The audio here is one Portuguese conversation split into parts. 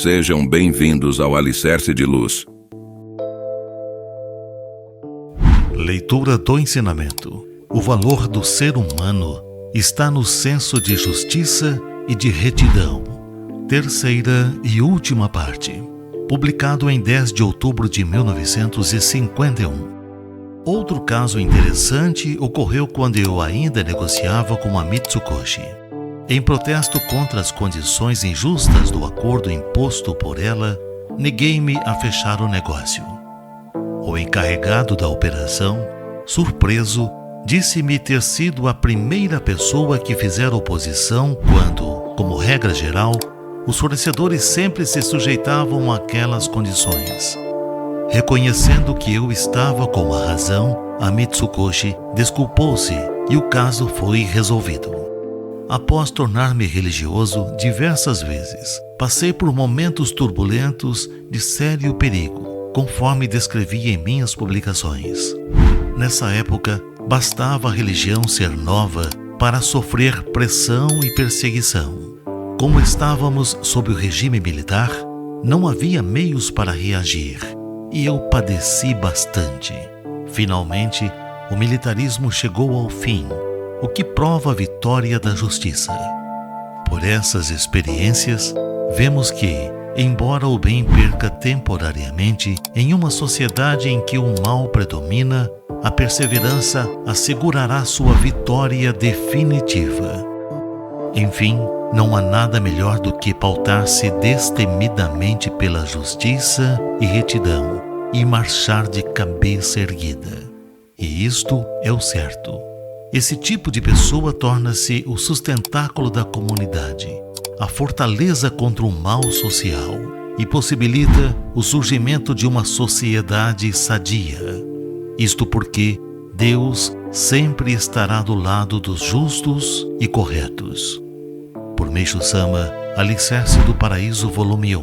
Sejam bem-vindos ao Alicerce de Luz. Leitura do ensinamento. O valor do ser humano está no senso de justiça e de retidão. Terceira e última parte. Publicado em 10 de outubro de 1951. Outro caso interessante ocorreu quando eu ainda negociava com a Mitsukoshi. Em protesto contra as condições injustas do acordo imposto por ela, neguei-me a fechar o negócio. O encarregado da operação, surpreso, disse-me ter sido a primeira pessoa que fizera oposição quando, como regra geral, os fornecedores sempre se sujeitavam àquelas condições. Reconhecendo que eu estava com a razão, a Mitsukoshi desculpou-se e o caso foi resolvido. Após tornar-me religioso diversas vezes, passei por momentos turbulentos de sério perigo, conforme descrevi em minhas publicações. Nessa época, bastava a religião ser nova para sofrer pressão e perseguição. Como estávamos sob o regime militar, não havia meios para reagir, e eu padeci bastante. Finalmente, o militarismo chegou ao fim, o que prova a vitória da justiça. Por essas experiências, vemos que, embora o bem perca temporariamente, em uma sociedade em que o mal predomina, a perseverança assegurará sua vitória definitiva. Enfim, não há nada melhor do que pautar-se destemidamente pela justiça e retidão e marchar de cabeça erguida. E isto é o certo. Esse tipo de pessoa torna-se o sustentáculo da comunidade, a fortaleza contra o mal social e possibilita o surgimento de uma sociedade sadia. Isto porque Deus sempre estará do lado dos justos e corretos. Por Meishu Sama, Alicerce do Paraíso, volume 1.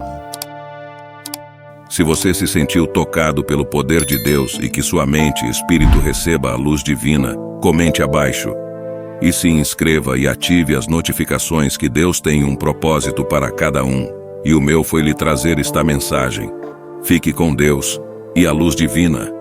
Se você se sentiu tocado pelo poder de Deus e que sua mente e espírito receba a luz divina, comente abaixo. E se inscreva e ative as notificações que Deus tem um propósito para cada um. E o meu foi lhe trazer esta mensagem. Fique com Deus e a luz divina.